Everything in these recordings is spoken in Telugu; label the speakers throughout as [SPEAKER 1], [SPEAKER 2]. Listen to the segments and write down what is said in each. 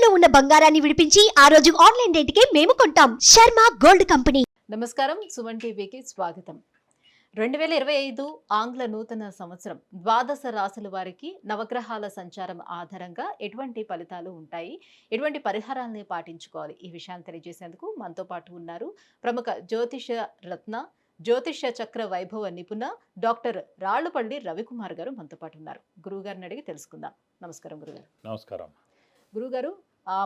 [SPEAKER 1] తాకట్టులో ఉన్న బంగారాన్ని విడిపించి ఆ రోజు ఆన్లైన్ రేటుకే మేము కొంటాం. Sharma gold company.
[SPEAKER 2] నమస్కారం, సుమన్ టీవీకి స్వాగతం. 2025 ఆంగ్ల నూతన సంవత్సరం ద్వాదశ రాశుల వారికి నవగ్రహాల సంచారం ఆధారంగా ఎటువంటి ఫలితాలు ఉంటాయి, ఎటువంటి పరిహారాలను పాటించుకోవాలి, ఈ విషయాన్ని తెలియజేసేందుకు మనతో పాటు ఉన్నారు ప్రముఖ జ్యోతిష రత్న, జ్యోతిష చక్ర వైభవ నిపుణ డాక్టర్ రాళ్లపల్లి రవికుమార్ గారు మనతో పాటు ఉన్నారు. గురువుగారిని అడిగి తెలుసుకుందాం. నమస్కారం గురుగారు.
[SPEAKER 3] నమస్కారం
[SPEAKER 2] గురుగారు,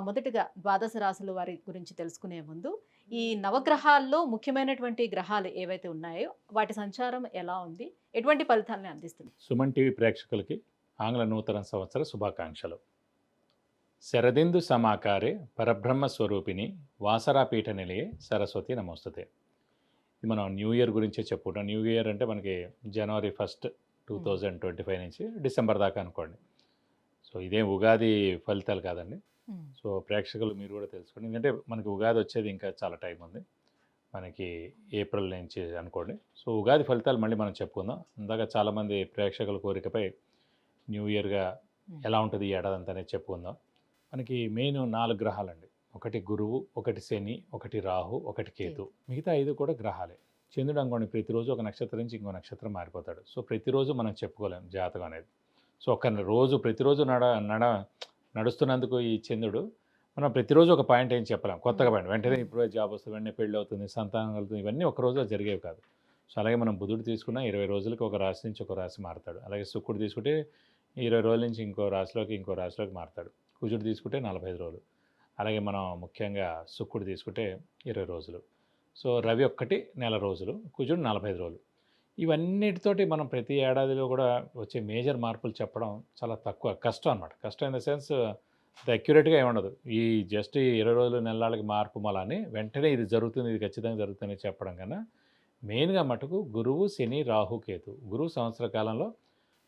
[SPEAKER 2] మొదటిగా ద్వాదశ రాశుల వారి గురించి తెలుసుకునే ముందు ఈ నవగ్రహాల్లో ముఖ్యమైనటువంటి గ్రహాలు ఏవైతే ఉన్నాయో వాటి సంచారం ఎలా ఉంది, ఎటువంటి ఫలితాలను అందిస్తుంది?
[SPEAKER 3] సుమన్ టీవీ ప్రేక్షకులకి ఆంగ్ల నూతన సంవత్సర శుభాకాంక్షలు. శరదిందు సమాకారే పరబ్రహ్మ స్వరూపిణి వాసరాపీఠ నిలయే సరస్వతి నమోస్తుతే. ఇది మనం న్యూ ఇయర్ గురించే చెప్పుకుంటాం. న్యూ ఇయర్ అంటే మనకి జనవరి 1, 2025 నుంచి డిసెంబర్ దాకా అనుకోండి. సో ఇదేం ఉగాది ఫలితాలు కాదండి. సో ప్రేక్షకులు మీరు కూడా తెలుసుకోండి, ఎందుకంటే మనకి ఉగాది వచ్చేది ఇంకా చాలా టైం ఉంది, మనకి ఏప్రిల్ నుంచి అనుకోండి. సో ఉగాది ఫలితాలు మళ్ళీ మనం చెప్పుకుందాం. ఇందాక చాలామంది ప్రేక్షకుల కోరికపై న్యూ ఇయర్గా ఎలా ఉంటుంది ఈ ఏడాది అంతా అనేది చెప్పుకుందాం. మనకి మెయిన్ 4 గ్రహాలండి. ఒకటి గురువు, ఒకటి శని, ఒకటి రాహు, ఒకటి కేతు. మిగతా 5 కూడా గ్రహాలే. చంద్రుడు అనుకోండి ప్రతిరోజు ఒక నక్షత్రం నుంచి ఇంకో నక్షత్రం మారిపోతాడు. సో ప్రతిరోజు మనం చెప్పుకోలేం జాతకం అనేది. సో ప్రతిరోజు నడుస్తున్నందుకు ఈ చంద్రుడు మనం ప్రతిరోజు ఒక పాయింట్ ఏం చెప్పలేం, కొత్తగా పాయింట్ వెంటనే ఇప్పుడు జాబ్ వస్తుంది, వెంటనే పెళ్ళి అవుతుంది, సంతానం కలుగుతుంది, ఇవన్నీ ఒక రోజులో జరిగేవి కాదు. సో అలాగే మనం బుధుడు తీసుకున్న 20 రోజులకి ఒక రాశి నుంచి ఒక రాశి మారుతాడు. అలాగే శుక్రుడు తీసుకుంటే 20 రోజుల నుంచి ఇంకో రాశిలోకి మారుతాడు. కుజుడు తీసుకుంటే 45 రోజులు. అలాగే మనం ముఖ్యంగా శుక్రుడు తీసుకుంటే 20 రోజులు. సో రవి ఒక్కటి నెల రోజులు, కుజుడు 45 రోజులు. ఇవన్నిటితోటి మనం ప్రతి ఏడాదిలో కూడా వచ్చే మేజర్ మార్పులు చెప్పడం చాలా తక్కువ, కష్టం అనమాట. కష్టం ఇన్ ద సెన్స్ అక్యురేట్గా ఏముండదు. ఈ జస్ట్ 20 రోజులు నెలలకి మార్పు మళ్ళీ వెంటనే ఇది జరుగుతుంది, ఇది ఖచ్చితంగా జరుగుతుంది చెప్పడం కన్నా మెయిన్గా మటుకు గురువు, శని, రాహు, కేతు. గురువు సంవత్సర కాలంలో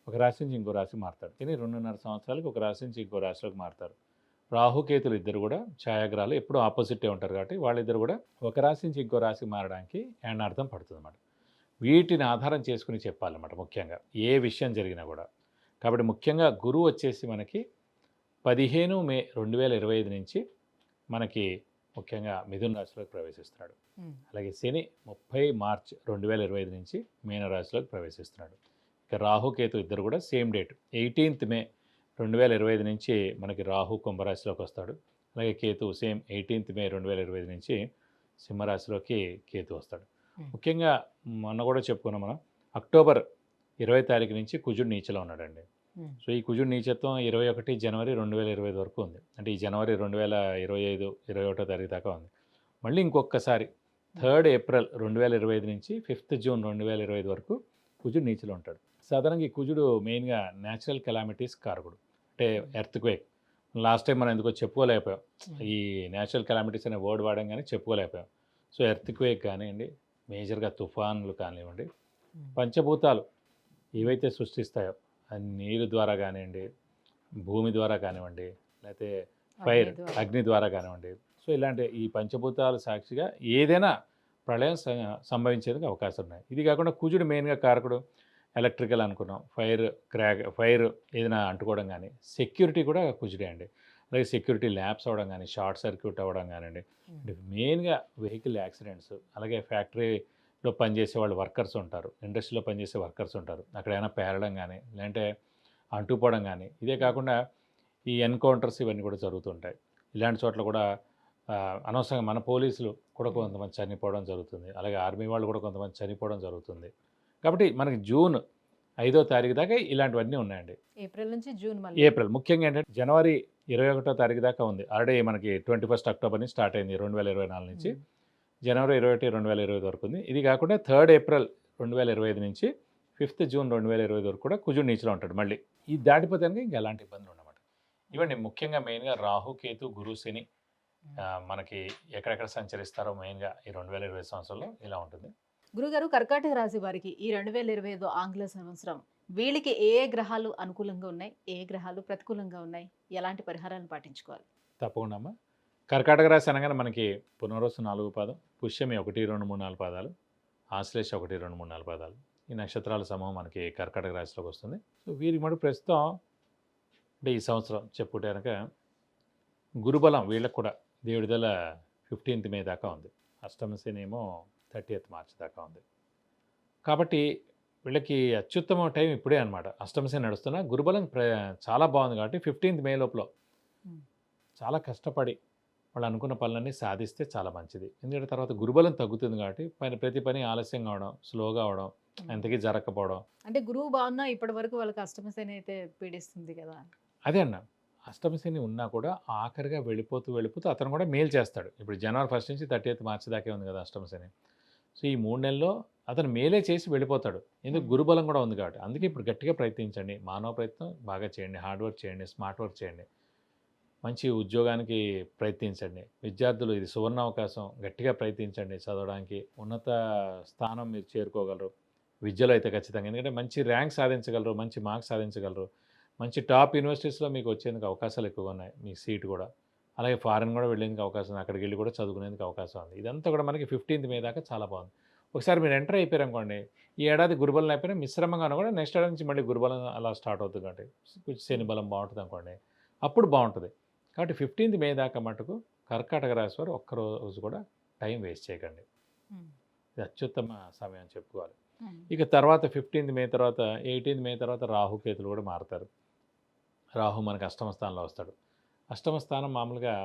[SPEAKER 3] ఒక రాశి నుంచి ఇంకో రాశి మారుతాడు. శని 2.5 సంవత్సరాలకి ఒక రాశి నుంచి ఇంకో రాశిలోకి మారుతారు. రాహుకేతులు ఇద్దరు కూడా ఛాయాగ్రహాలు, ఎప్పుడూ ఆపోజిటే ఉంటారు కాబట్టి వాళ్ళిద్దరు కూడా ఒక రాశి నుంచి ఇంకో రాశి మారడానికి అర్థం పడుతుంది అన్నమాట. వీటిని ఆధారం చేసుకుని చెప్పాలన్నమాట ముఖ్యంగా ఏ విషయం జరిగినా కూడా. కాబట్టి ముఖ్యంగా గురువు వచ్చేసి మనకి 15 మే 2025 నుంచి మనకి ముఖ్యంగా మిథున రాశిలోకి ప్రవేశిస్తున్నాడు. అలాగే శని 30 మార్చ్ 2025 నుంచి మీన రాశిలోకి ప్రవేశిస్తున్నాడు. ఇక రాహుకేతు ఇద్దరు కూడా సేమ్ డేట్ 18 మే 2025 నుంచి మనకి రాహు కుంభరాశిలోకి వస్తాడు. అలాగే కేతు సేమ్ 18 మే 2025 నుంచి సింహరాశిలోకి కేతు వస్తాడు. ముఖ్యంగా మొన్న కూడా చెప్పుకున్నాం మనం, అక్టోబర్ 20 తారీఖు నుంచి కుజుడు నీచలో ఉన్నాడండి. సో ఈ కుజుడు నీచత్వం 21 జనవరి 2025 వరకు ఉంది. అంటే ఈ జనవరి 2025 21 తారీఖు దాకా ఉంది. మళ్ళీ ఇంకొకసారి 3 ఏప్రిల్ 2025 నుంచి 5 జూన్ 2025 వరకు కుజుడు నీచలో ఉంటాడు. సాధారణంగా ఈ కుజుడు మెయిన్గా న్యాచురల్ కెలామిటీస్ కారకుడు, అంటే ఎర్త్క్వేక్. లాస్ట్ టైం మనం ఎందుకో చెప్పుకోలేకపోయాం, ఈ న్యాచురల్ కెలామిటీస్ అనే వర్డ్ వాడడం కానీ చెప్పుకోలేకపోయాం. సో ఎర్త్క్వేక్ కానివ్వండి, మేజర్గా తుఫాన్లు కానివ్వండి, పంచభూతాలు ఏవైతే సృష్టిస్తాయో నీరు ద్వారా కానివ్వండి, భూమి ద్వారా కానివ్వండి, లేకపోతే ఫైర్ అగ్ని ద్వారా కానివ్వండి, సో ఇలాంటి ఈ పంచభూతాలు సాక్షిగా ఏదైనా ప్రళయం సంభవించేందుకు అవకాశం ఉన్నాయి. ఇది కాకుండా కుజుడు మెయిన్గా కారకుడు ఎలక్ట్రికల్ అనుకున్నాం, ఫైర్ ఏదైనా అంటుకోవడం కానీ, సెక్యూరిటీ కూడా కుజుడే అండి. అలాగే సెక్యూరిటీ ల్యాబ్స్ అవ్వడం కానీ, షార్ట్ సర్క్యూట్ అవ్వడం కానివ్వండి, మెయిన్గా వెహికల్ యాక్సిడెంట్స్, అలాగే ఫ్యాక్టరీలో పనిచేసే వాళ్ళు వర్కర్స్ ఉంటారు, ఇండస్ట్రీలో పనిచేసే వర్కర్స్ ఉంటారు, అక్కడైనా పేరడం కానీ లేదంటే అంటుపోవడం కానీ. ఇదే కాకుండా ఈ ఎన్కౌంటర్స్ ఇవన్నీ కూడా జరుగుతుంటాయి. ఇలాంటి చోట్ల కూడా అనవసరంగా మన పోలీసులు కూడా కొంతమంది చనిపోవడం జరుగుతుంది, అలాగే ఆర్మీ వాళ్ళు కూడా కొంతమంది చనిపోవడం జరుగుతుంది. కాబట్టి మనకి జూన్ 5వ తారీఖు దాకా ఇలాంటివన్నీ ఉన్నాయండి.
[SPEAKER 2] ఏప్రిల్ నుంచి జూన్,
[SPEAKER 3] ఏప్రిల్ ముఖ్యంగా ఏంటంటే జనవరి 21వ తారీఖు దాకా ఉంది. ఆల్రెడీ మనకి 21 అక్టోబర్ నుంచి స్టార్ట్ అయింది 2024 నుంచి జనవరి 21, 2025 వరకు ఉంది. ఇది కాకుండా 3 ఏప్రిల్ 2025 నుంచి 5 జూన్ 2025 వరకు కూడా కుజుడు నీచలో ఉంటాడు. మళ్ళీ ఈ దాటిపోతే ఇంకా ఎలాంటి ఇబ్బందులు ఉన్నమాట. ఇవ్వండి ముఖ్యంగా మెయిన్గా రాహు, కేతు, గురు, శని మనకి ఎక్కడెక్కడ సంచరిస్తారో మెయిన్గా ఈ 2025 సంవత్సరంలో ఇలా ఉంటుంది.
[SPEAKER 2] గురుగారు, కర్కాటక రాశి వారికి ఈ 2025 ఆంగ్ల సంవత్సరం వీళ్ళకి ఏ గ్రహాలు అనుకూలంగా ఉన్నాయి, ఏ గ్రహాలు ప్రతికూలంగా ఉన్నాయి, ఎలాంటి పరిహారాలను పాటించుకోవాలి?
[SPEAKER 3] తప్పకుండా అమ్మా. కర్కాటక రాశి అనగానే మనకి పునర్వసు 4వ పాదం, పుష్యమి 1, 2, 3, 4 పాదాలు, ఆశ్లేష 1, 2, 3, 4 పాదాలు. ఈ నక్షత్రాల సమూహం మనకి కర్కాటక రాశిలోకి వస్తుంది. సో వీరికి మటు ప్రస్తుతం అంటే ఈ సంవత్సరం చెప్పుకుంటే కనుక గురుబలం వీళ్ళకి కూడా దేవుడిదల 15th మే దాకా ఉంది. అష్టమ శని ఏమో 30th మార్చ్ దాకా ఉంది. కాబట్టి వీళ్ళకి అత్యుత్తమ టైం ఇప్పుడే అనమాట. అష్టమ శని నడుస్తున్నా గురుబలం చాలా బాగుంది కాబట్టి 15th మే లోపల
[SPEAKER 2] Hmm.
[SPEAKER 3] చాలా కష్టపడి వాళ్ళు అనుకున్న పనులన్నీ సాధిస్తే చాలా మంచిది. ఎందుకంటే తర్వాత గురుబలం తగ్గుతుంది కాబట్టి ప్రతి పని ఆలస్యంగా అవడం, స్లోగా అవడం, ఎంతకీ జరగకపోవడం.
[SPEAKER 2] అంటే గురువు బాగున్నా ఇప్పటి వరకు వాళ్ళకి అష్టమ శని అయితే పీడిస్తుంది కదా.
[SPEAKER 3] అదే అన్న అష్టమ శని ఉన్నా కూడా ఆఖరిగా వెళ్ళిపోతూ అతను కూడా మేలు చేస్తాడు. ఇప్పుడు జనవరి 1 నుంచి 30th మార్చి దాకే ఉంది కదా అష్టమ శని. సో ఈ 3 నెలల్లో అతను మేలే చేసి వెళ్ళిపోతాడు. ఎందుకు గురుబలం కూడా ఉంది కాబట్టి. అందుకే ఇప్పుడు గట్టిగా ప్రయత్నించండి. మానవ ప్రయత్నం బాగా చేయండి, హార్డ్ వర్క్ చేయండి, స్మార్ట్ వర్క్ చేయండి, మంచి ఉద్యోగానికి ప్రయత్నించండి. విద్యార్థులు ఇది సువర్ణ అవకాశం, గట్టిగా ప్రయత్నించండి చదవడానికి. ఉన్నత స్థానం మీరు చేరుకోగలరు విద్యలో అయితే ఖచ్చితంగా. ఎందుకంటే మంచి ర్యాంక్ సాధించగలరు, మంచి మార్క్స్ సాధించగలరు. మంచి టాప్ యూనివర్సిటీస్లో మీకు వచ్చేందుకు అవకాశాలు ఎక్కువగా ఉన్నాయి, మీ సీట్ కూడా. అలాగే ఫారెన్ కూడా వెళ్ళేందుకు అవకాశం ఉంది, అక్కడికి వెళ్ళి కూడా చదువుకునేందుకు అవకాశం ఉంది. ఇదంతా కూడా మనకి 15th మే దాకా చాలా బాగుంది. ఒకసారి మీరు ఎంటర్ అయిపోయారు అనుకోండి, ఈ ఏడాది గురుబలం అయిపోయినా మిశ్రమంగా ఉన్నా కూడా నెక్స్ట్ ఏడాది నుంచి మళ్ళీ గురుబలం అలా స్టార్ట్ అవుతుంది కాబట్టి కొంచెం శని బలం బాగుంటుంది అనుకోండి, అప్పుడు బాగుంటుంది. కాబట్టి 15th మే దాకా మటుకు కర్కాటక రాశి వారు ఒక్కరోజు కూడా టైం వేస్ట్ చేయకండి. ఇది అత్యుత్తమ సమయం అని చెప్పుకోవాలి. ఇక తర్వాత 15th మే తర్వాత 18th మే తర్వాత రాహుకేతులు కూడా మారుతారు. రాహు మనకు అష్టమ స్థానంలో వస్తాడు. అష్టమ స్థానం మామూలుగా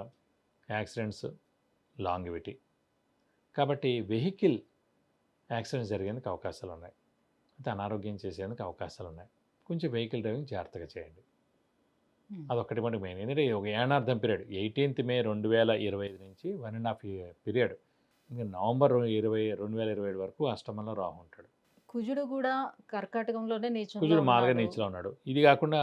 [SPEAKER 3] యాక్సిడెంట్స్, లాంగివిటీ. కాబట్టి వెహికల్ యాక్సిడెంట్స్ జరిగేందుకు అవకాశాలు ఉన్నాయి, అయితే అనారోగ్యం చేసేందుకు అవకాశాలు ఉన్నాయి. కొంచెం వెహికల్ డ్రైవింగ్ జాగ్రత్తగా చేయండి. అదొక్కటి మనకి మెయిన్. ఎందుకంటే ఒక ఏనార్థం పీరియడ్ 18th మే 2025 నుంచి 1.5 year పీరియడ్. ఇంకా నవంబర్ 2027 వరకు అష్టమంలో రాహు ఉంటాడు.
[SPEAKER 2] కుజుడు కూడా కర్కాటకంలోనే నీచంలో
[SPEAKER 3] కుజుడు మాలుగా
[SPEAKER 2] ఉన్నాడు.
[SPEAKER 3] నీచలో ఉన్నాడు. ఇది కాకుండా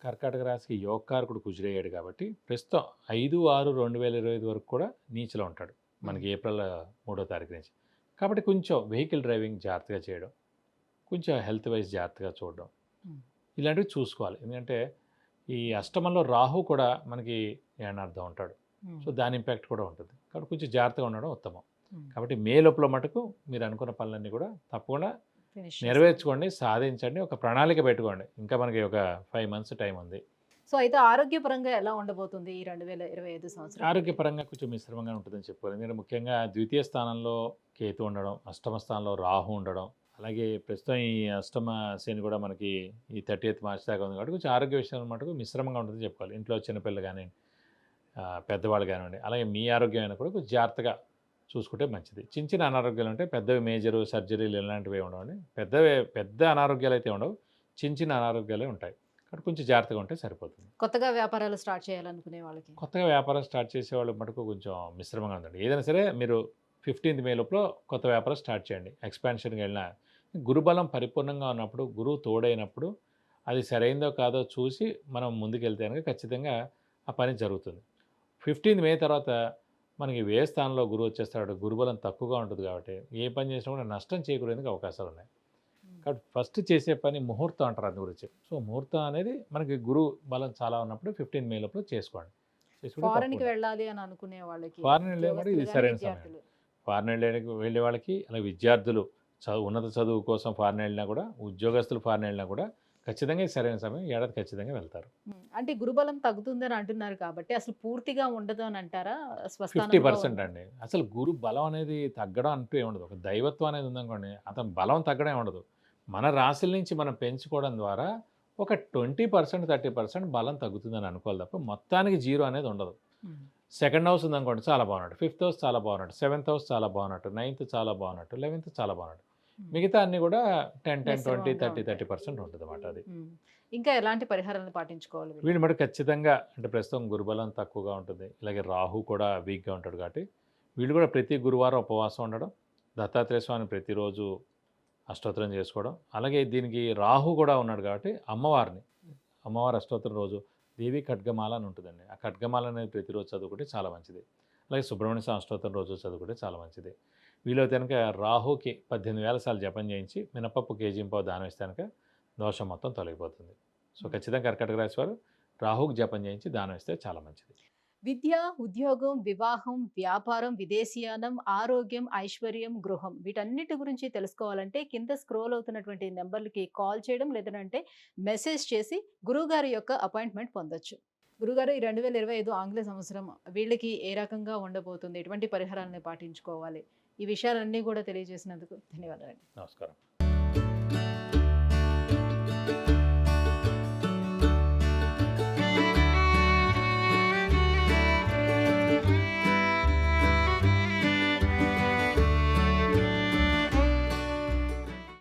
[SPEAKER 3] కర్కాటక రాశికి యోగకారకుడు కుజుడయ్యాడు కాబట్టి ప్రస్తుతం 5/6/2025 వరకు కూడా నీచలో ఉంటాడు మనకి ఏప్రిల్ 3వ తారీఖు నుంచి. కాబట్టి కొంచెం వెహికల్ డ్రైవింగ్ జాగ్రత్తగా చేయడం, కొంచెం హెల్త్ వైజ్ జాగ్రత్తగా చూడడం, ఇలాంటివి చూసుకోవాలి. ఎందుకంటే ఈ అష్టమంలో రాహు కూడా మనకి ఏనార్థం ఉంటాడు. సో దాని ఇంపాక్ట్ కూడా ఉంటుంది. కాబట్టి కొంచెం జాగ్రత్తగా ఉండడం ఉత్తమం. కాబట్టి మే లోపల మటుకు మీరు అనుకున్న పనులన్నీ కూడా తప్పకుండా
[SPEAKER 2] Finish
[SPEAKER 3] నెరవేర్చుకోండి, సాధించండి, ఒక ప్రణాళిక పెట్టుకోండి. ఇంకా మనకి ఒక 5 months టైం ఉంది.
[SPEAKER 2] సో అయితే ఆరోగ్యపరంగా ఎలా ఉండబోతుంది ఈ 2025 సంవత్సరం?
[SPEAKER 3] ఆరోగ్యపరంగా కొంచెం మిశ్రమంగా ఉంటుందని చెప్పుకోవాలి. ఎందుకంటే ముఖ్యంగా ద్వితీయ స్థానంలో కేతు ఉండడం, అష్టమ స్థానంలో రాహు ఉండడం, అలాగే ప్రస్తుతం ఈ అష్టమ శని కూడా మనకి ఈ 30th మార్చ్ దాకా ఉంది కాబట్టి కొంచెం ఆరోగ్య విషయం మటుకు మిశ్రమంగా ఉంటుందని చెప్పుకోవాలి. ఇంట్లో చిన్నపిల్లలు కానివ్వండి, పెద్దవాళ్ళు కానివ్వండి, అలాగే మీ ఆరోగ్యం అయినా కూడా కొంచెం జాగ్రత్తగా చూసుకుంటే మంచిది. చిన్న చిన్న అనారోగ్యాలు ఉంటాయి, పెద్దవి మేజరు సర్జరీలు ఇలాంటివి ఉండవండి. పెద్ద అనారోగ్యాలు అయితే ఉండవు, చిన్న అనారోగ్యాలే ఉంటాయి. కాబట్టి కొంచెం జాగ్రత్తగా ఉంటే సరిపోతుంది.
[SPEAKER 2] కొత్తగా వ్యాపారాలు స్టార్ట్ చేయాలనుకునే వాళ్ళకి,
[SPEAKER 3] కొత్తగా వ్యాపారం స్టార్ట్ చేసేవాళ్ళు మటుకు కొంచెం మిశ్రమంగా ఉందండి. ఏదైనా సరే మీరు 15th మే లోపల కొత్త వ్యాపారం స్టార్ట్ చేయండి. ఎక్స్పాన్షన్కి వెళ్ళినా గురుబలం పరిపూర్ణంగా ఉన్నప్పుడు, గురువు తోడైనప్పుడు అది సరైందో కాదో చూసి మనం ముందుకెళ్తే కనుక ఖచ్చితంగా ఆ పని జరుగుతుంది. 15th మే తర్వాత మనకి వ్యయ స్థానంలో గురువు వచ్చేస్తాడు, గురుబలం తక్కువగా ఉంటుంది కాబట్టి ఏ పని చేసినా కూడా నష్టం చేకూరేందుకు అవకాశాలు ఉన్నాయి. కాబట్టి ఫస్ట్ చేసే పని ముహూర్తం అంటారు అందు గురించి. సో ముహూర్తం అనేది మనకి గురువు బలం చాలా ఉన్నప్పుడు 15th మే లోపల చేసుకోండి.
[SPEAKER 2] ఫారెన్ కి వెళ్ళాలి అని అనుకునే వాళ్ళకి,
[SPEAKER 3] ఫారెన్ వెళ్ళే కూడా ఇది
[SPEAKER 2] ఉద్యోగస్తులు
[SPEAKER 3] సరైన
[SPEAKER 2] కానీ
[SPEAKER 3] సమయం.
[SPEAKER 2] విద్యార్థులు.
[SPEAKER 3] ఫారెన్ వెళ్ళే వాళ్ళకి, అలాగే విద్యార్థులు ఉన్నత చదువు కోసం ఫారెన్ వెళ్ళినా కూడా, ఉద్యోగస్తులు ఫారెన్ వెళ్ళినా కూడా ఖచ్చితంగా ఇది సరైన సమయం. ఏడాది ఖచ్చితంగా వెళ్తారు.
[SPEAKER 2] అంటే గురుబలం తగ్గుతుందని అంటున్నారు కాబట్టి అసలు పూర్తిగా ఉండదు అని అంటారా?
[SPEAKER 3] 50% అండి. అసలు గురు బలం అనేది తగ్గడం అంటూ ఏముండదు. ఒక దైవత్వం అనేది ఉందనుకోండి, అతని బలం తగ్గడం ఉండదు. మన రాశుల నుంచి మనం పెంచుకోవడం ద్వారా ఒక 20% 30% బలం తగ్గుతుందని అనుకోవాలి తప్ప మొత్తానికి జీరో అనేది ఉండదు. సెకండ్ హౌస్ ఉందనుకోండి చాలా బాగున్నట్టు, 5th house చాలా బాగున్నట్టు, 7th house చాలా బాగున్నట్టు, 9th చాలా బాగున్నట్టు, 11th చాలా బాగున్నట్టు, మిగతా అన్ని కూడా 10, 20, 30, 30% ఉంటుంది అన్నమాట. అది
[SPEAKER 2] ఇంకా ఎలాంటి పరిహారాలను పాటించుకోవాలి వీళ్ళు?
[SPEAKER 3] వీళ్ళు మటు ఖచ్చితంగా అంటే ప్రస్తుతం గురుబలం తక్కువగా ఉంటుంది, ఇలాగే రాహు కూడా వీక్గా ఉంటాడు కాబట్టి వీళ్ళు కూడా ప్రతి గురువారం ఉపవాసం ఉండడం, దత్తాత్రేయ స్వామిని ప్రతిరోజు అష్టోత్తరం చేసుకోవడం, అలాగే దీనికి రాహు కూడా ఉన్నాడు కాబట్టి అమ్మవారి అష్టోత్తరం రోజు దేవి ఖడ్గమాల అని ఉంటుందండి. ఆ ఖడ్గమాల అనేది ప్రతిరోజు చదువుకుంటే చాలా మంచిది. అలాగే సుబ్రహ్మణ్య స్వామి అష్టోత్తరం రోజు చదువుకుంటే చాలా మంచిది. వీలైతే కనుక రాహుకి 18,000 సార్లు జపం చేయించి మినపప్పు కేజీంపావు దానం ఇస్తే కనుక దోషం మొత్తం తొలగిపోతుంది. సో ఖచ్చితంగా కర్కాటక రాశి వారు రాహుకి జపం చేయించి దానం ఇస్తే చాలా మంచిది.
[SPEAKER 2] విద్య, ఉద్యోగం, వివాహం, వ్యాపారం, విదేశీయానం, ఆరోగ్యం, ఐశ్వర్యం, గృహం వీటన్నిటి గురించి తెలుసుకోవాలంటే కింద స్క్రోల్ అవుతున్నటువంటి నెంబర్లకి కాల్ చేయడం లేదంటే మెసేజ్ చేసి గురువుగారి యొక్క అపాయింట్మెంట్ పొందొచ్చు. గురుగారు, ఈ 2025 ఆంగ్ల సంవత్సరం వీళ్ళకి ఏ రకంగా ఉండబోతుంది? ఎటువంటి పరిహారాలను పాటించుకోవాలి? ఈ విషయాలన్నీ కూడా తెలియజేసినందుకు ధన్యవాదాలండి.
[SPEAKER 3] నమస్కారం.